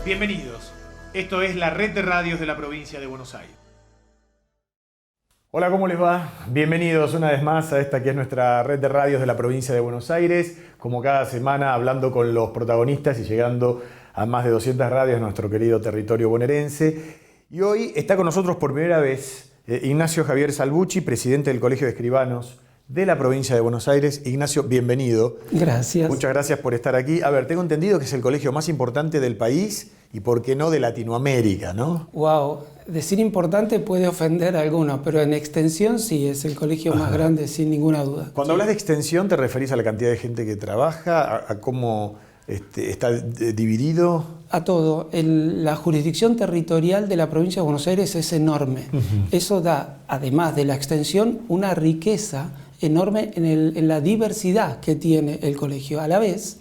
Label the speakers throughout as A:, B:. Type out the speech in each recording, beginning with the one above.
A: Bienvenidos. Esto es la red de radios de la provincia de Buenos Aires. Hola, ¿cómo les va? Bienvenidos una vez más a esta que es nuestra red de radios de la provincia de Buenos Aires. Como cada semana, hablando con los protagonistas y llegando a más de 200 radios de nuestro querido territorio bonaerense. Y hoy está con nosotros por primera vez Ignacio Javier Salvucci, presidente del Colegio de Escribanos de la provincia de Buenos Aires. Ignacio, bienvenido.
B: Gracias.
A: Muchas gracias por estar aquí. A ver, tengo entendido que es el colegio más importante del país y por qué no de Latinoamérica, ¿no?
B: Wow, decir importante puede ofender a algunos, pero en extensión sí, es el colegio más grande, sin ninguna duda.
A: Cuando hablas de extensión, ¿te referís a la cantidad de gente que trabaja, a cómo está dividido?
B: A todo. La jurisdicción territorial de la provincia de Buenos Aires es enorme. Eso da, además de la extensión, una riqueza enorme en la diversidad que tiene el colegio. A la vez,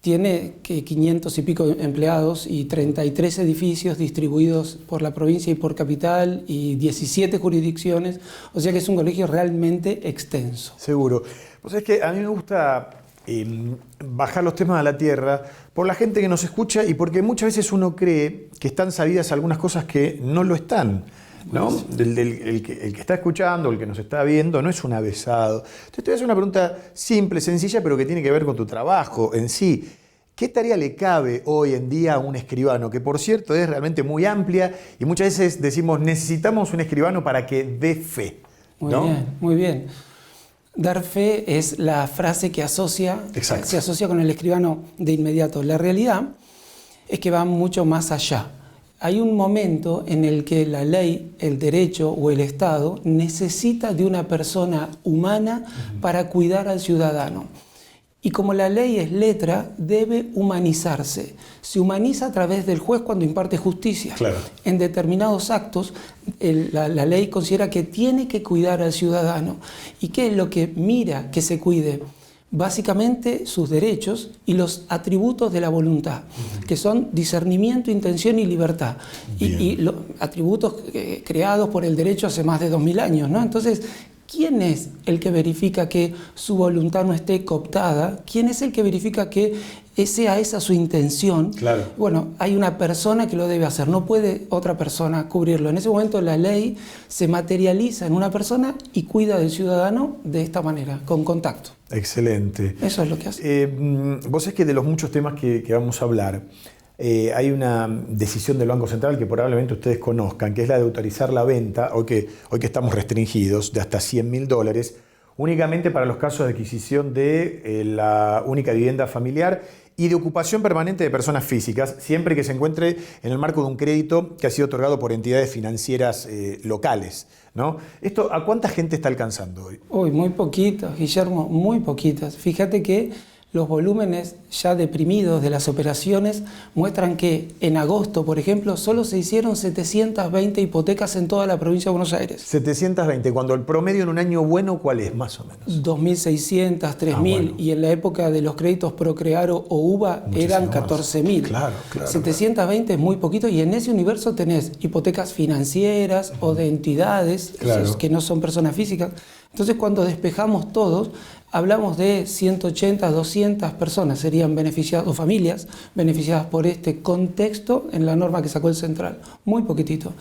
B: tiene 500 y pico empleados y 33 edificios distribuidos por la provincia y por capital y 17 jurisdicciones, o sea que es un colegio realmente extenso.
A: Seguro. Pues es que a mí me gusta bajar los temas a la tierra por la gente que nos escucha y porque muchas veces uno cree que están sabidas algunas cosas que no lo están, ¿no? El que está escuchando, el que nos está viendo, no es un avesado. Entonces te voy a hacer una pregunta simple, sencilla, pero que tiene que ver con tu trabajo en sí. ¿Qué tarea le cabe hoy en día a un escribano? Que por cierto es realmente muy amplia y muchas veces decimos necesitamos un escribano para que dé fe, ¿no?
B: Muy bien, muy bien. Dar fe es la frase que se asocia con el escribano de inmediato. La realidad es que va mucho más allá. Hay un momento en el que la ley, el derecho o el Estado necesita de una persona humana para cuidar al ciudadano. Y como la ley es letra, debe humanizarse. Se humaniza a través del juez cuando imparte justicia.
A: Claro.
B: En determinados actos, la ley considera que tiene que cuidar al ciudadano. ¿Y qué es lo que mira que se cuide? Básicamente sus derechos y los atributos de la voluntad, que son discernimiento, intención y libertad. Y los atributos creados por el derecho hace más de 2000 años, ¿no? Entonces, ¿quién es el que verifica que su voluntad no esté cooptada? ¿Quién es el que verifica que sea esa su intención?
A: Claro.
B: Bueno, hay una persona que lo debe hacer, no puede otra persona cubrirlo. En ese momento la ley se materializa en una persona y cuida del ciudadano de esta manera, con contacto.
A: Excelente.
B: Eso es lo que hace.
A: Vos sabés que de los muchos temas que vamos a hablar, hay una decisión del Banco Central que probablemente ustedes conozcan, que es la de autorizar la venta, hoy que estamos restringidos, de hasta $100.000, únicamente para los casos de adquisición de la única vivienda familiar y de ocupación permanente de personas físicas, siempre que se encuentre en el marco de un crédito que ha sido otorgado por entidades financieras locales, ¿no? ¿Esto a cuánta gente está alcanzando hoy?
B: Uy, muy poquitas, Guillermo, muy poquitas. Fíjate que los volúmenes ya deprimidos de las operaciones muestran que en agosto, por ejemplo, solo se hicieron 720 hipotecas en toda la provincia de Buenos Aires. 720,
A: cuando el promedio en un año bueno, ¿cuál es más o menos?
B: 2.600, 3.000,
A: bueno.
B: Y en la época de los créditos Procrearo o UBA eran 14.000.
A: Claro.
B: 720 es muy poquito y en ese universo tenés hipotecas financieras o de entidades que no son personas físicas. Entonces cuando despejamos todos, hablamos de 180, 200 personas serían beneficiadas, o familias beneficiadas por este contexto en la norma que sacó el Central. Muy poquitito.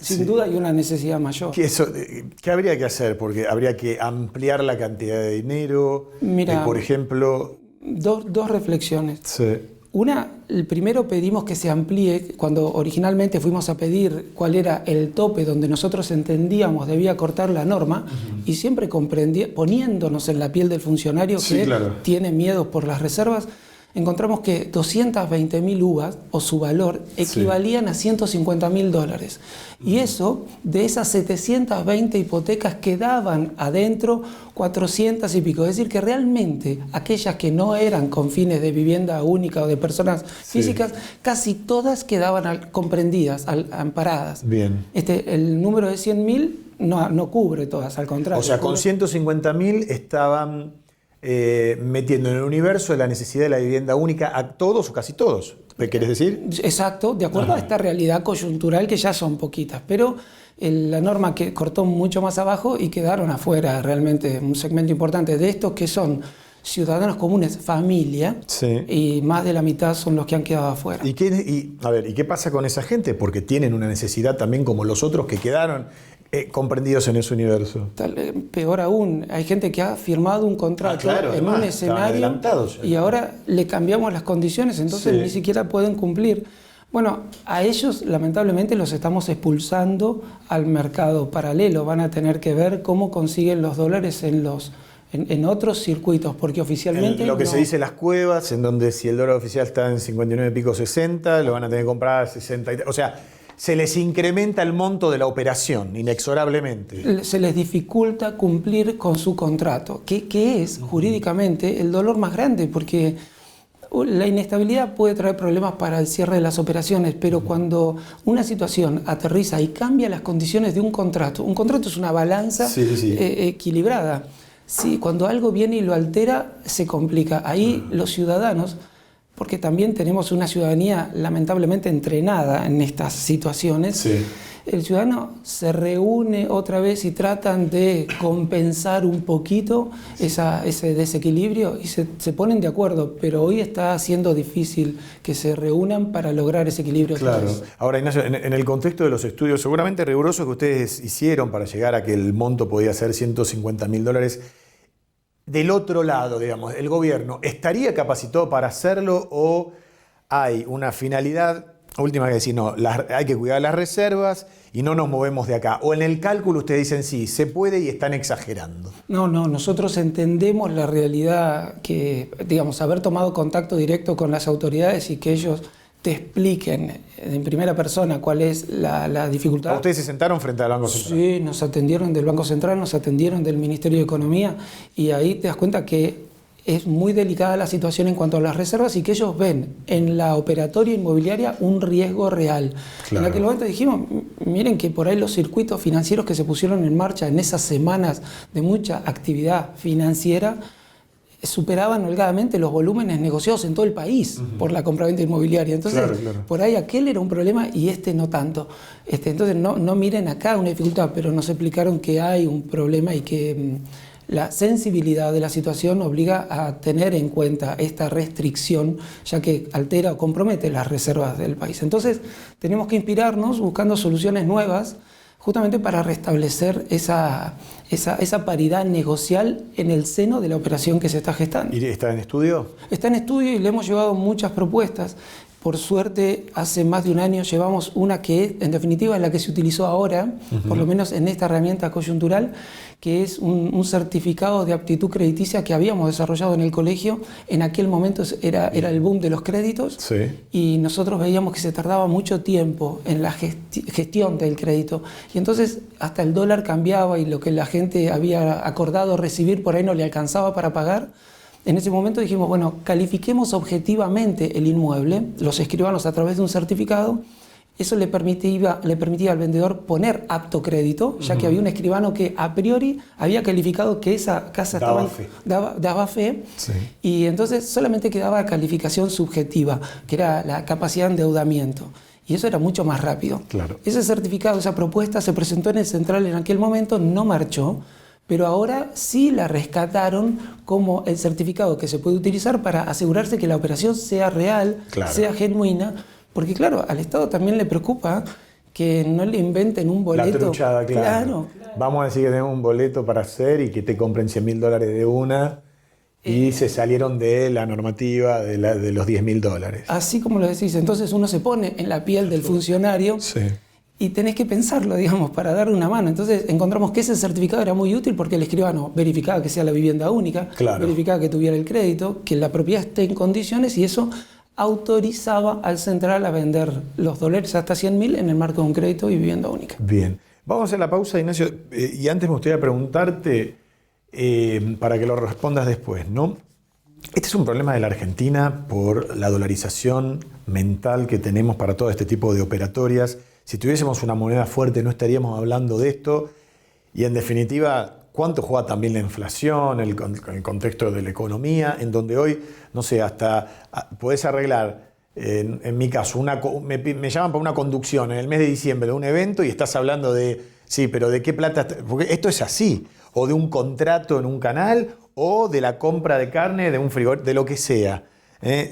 B: Sin duda hay una necesidad mayor.
A: ¿Qué habría que hacer? Porque habría que ampliar la cantidad de dinero.
B: Mira,
A: por ejemplo...
B: Dos reflexiones.
A: Sí.
B: Una, primero pedimos que se amplíe, cuando originalmente fuimos a pedir cuál era el tope donde nosotros entendíamos debía cortar la norma, y siempre poniéndonos en la piel del funcionario que tiene miedo por las reservas, encontramos que 220.000 UVAs o su valor equivalían a $150.000. Y eso, de esas 720 hipotecas quedaban adentro 400 y pico. Es decir, que realmente aquellas que no eran con fines de vivienda única o de personas físicas, casi todas quedaban comprendidas, amparadas.
A: Bien.
B: El número de 100.000 no cubre todas, al contrario.
A: O sea, con 150.000 estaban metiendo en el universo de la necesidad de la vivienda única a todos o casi todos. ¿Me querés decir?
B: Exacto, de acuerdo a esta realidad coyuntural que ya son poquitas, pero la norma que cortó mucho más abajo y quedaron afuera realmente un segmento importante de estos que son ciudadanos comunes, familia,
A: Sí.
B: y más de la mitad son los que han quedado afuera.
A: ¿Y qué pasa con esa gente? Porque tienen una necesidad también como los otros que quedaron comprendidos en ese universo.
B: Peor aún, hay gente que ha firmado un contrato
A: claro,
B: en
A: además,
B: un
A: estaban
B: escenario
A: adelantados ya.
B: y ahora le cambiamos las condiciones, entonces
A: Sí.
B: ni siquiera pueden cumplir. Bueno, a ellos lamentablemente los estamos expulsando al mercado paralelo. Van a tener que ver cómo consiguen los dólares en otros circuitos, porque oficialmente
A: En lo que
B: no.
A: se dice las cuevas, en donde si el dólar oficial está en 59 y pico 60, lo van a tener que comprar a 60. O sea, se les incrementa el monto de la operación, inexorablemente.
B: Se les dificulta cumplir con su contrato, que es jurídicamente el dolor más grande, porque la inestabilidad puede traer problemas para el cierre de las operaciones, pero cuando una situación aterriza y cambia las condiciones de un contrato es una balanza equilibrada. Sí, cuando algo viene y lo altera, se complica. Ahí los ciudadanos, porque también tenemos una ciudadanía lamentablemente entrenada en estas situaciones,
A: Sí.
B: el ciudadano se reúne otra vez y tratan de compensar un poquito ese desequilibrio y se ponen de acuerdo, pero hoy está siendo difícil que se reúnan para lograr ese equilibrio.
A: Claro. Ahora, Ignacio, en el contexto de los estudios seguramente rigurosos que ustedes hicieron para llegar a que el monto podía ser $150.000, del otro lado, digamos, el gobierno, ¿estaría capacitado para hacerlo o hay una finalidad última que decir, no, hay que cuidar las reservas y no nos movemos de acá? O en el cálculo ustedes dicen, sí, se puede y están exagerando.
B: No, nosotros entendemos la realidad que, digamos, haber tomado contacto directo con las autoridades y que ellos te expliquen en primera persona cuál es la dificultad.
A: ¿Ustedes se sentaron frente al Banco Central?
B: Sí, nos atendieron del Banco Central, nos atendieron del Ministerio de Economía y ahí te das cuenta que es muy delicada la situación en cuanto a las reservas y que ellos ven en la operatoria inmobiliaria un riesgo real.
A: Claro.
B: En aquel momento dijimos, miren que por ahí los circuitos financieros que se pusieron en marcha en esas semanas de mucha actividad financiera superaban holgadamente los volúmenes negociados en todo el país por la compraventa inmobiliaria. Entonces,
A: Claro.
B: por ahí aquel era un problema y este no tanto. Entonces, no miren acá una dificultad, pero nos explicaron que hay un problema y que la sensibilidad de la situación obliga a tener en cuenta esta restricción, ya que altera o compromete las reservas del país. Entonces, tenemos que inspirarnos buscando soluciones nuevas, justamente para restablecer esa paridad negocial en el seno de la operación que se está gestando.
A: ¿Y está en estudio?
B: Está en estudio y le hemos llevado muchas propuestas. Por suerte, hace más de un año llevamos una que, en definitiva, es la que se utilizó ahora, por lo menos en esta herramienta coyuntural, que es un certificado de aptitud crediticia que habíamos desarrollado en el colegio. En aquel momento era el boom de los créditos,
A: Sí.
B: y nosotros veíamos que se tardaba mucho tiempo en la gestión del crédito. Y entonces hasta el dólar cambiaba y lo que la gente había acordado recibir por ahí no le alcanzaba para pagar. En ese momento dijimos, bueno, califiquemos objetivamente el inmueble, los escribanos a través de un certificado. Eso le permitía al vendedor poner apto crédito, ya que había un escribano que a priori había calificado que esa casa daba fe.
A: Sí.
B: Y entonces solamente quedaba calificación subjetiva, que era la capacidad de endeudamiento. Y eso era mucho más rápido.
A: Claro.
B: Ese certificado, esa propuesta se presentó en el Central en aquel momento, no marchó, pero ahora sí la rescataron como el certificado que se puede utilizar para asegurarse que la operación sea real,
A: Claro.
B: sea genuina, porque claro, al Estado también le preocupa que no le inventen un boleto.
A: La truchada, claro.
B: Claro.
A: Vamos a decir que tenemos un boleto para hacer y que te compren $100.000 de una y se salieron de la normativa de los $10.000.
B: Así como lo decís, entonces uno se pone en la piel del funcionario.
A: Sí.
B: Y tenés que pensarlo, digamos, para darle una mano. Entonces encontramos que ese certificado era muy útil porque el escribano verificaba que sea la vivienda única,
A: Claro.
B: verificaba que tuviera el crédito, que la propiedad esté en condiciones, y eso autorizaba al Central a vender los dólares hasta 100.000 en el marco de un crédito y vivienda única.
A: Bien. Vamos a hacer la pausa, Ignacio. Y antes me gustaría preguntarte, para que lo respondas después, ¿no? Este es un problema de la Argentina por la dolarización mental que tenemos para todo este tipo de operatorias. Si tuviésemos una moneda fuerte no estaríamos hablando de esto. Y en definitiva, ¿cuánto juega también la inflación, el contexto de la economía, en donde hoy, no sé, hasta podés arreglar, en mi caso, me llaman para una conducción en el mes de diciembre de un evento y estás hablando de, sí, pero ¿de qué plata? Porque esto es así, o de un contrato en un canal, o de la compra de carne de un frigorífico, de lo que sea.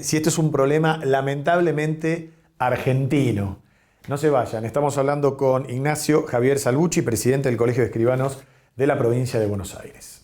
A: Si esto es un problema lamentablemente argentino. No se vayan, estamos hablando con Ignacio Javier Salvucci, presidente del Colegio de Escribanos de la provincia de Buenos Aires.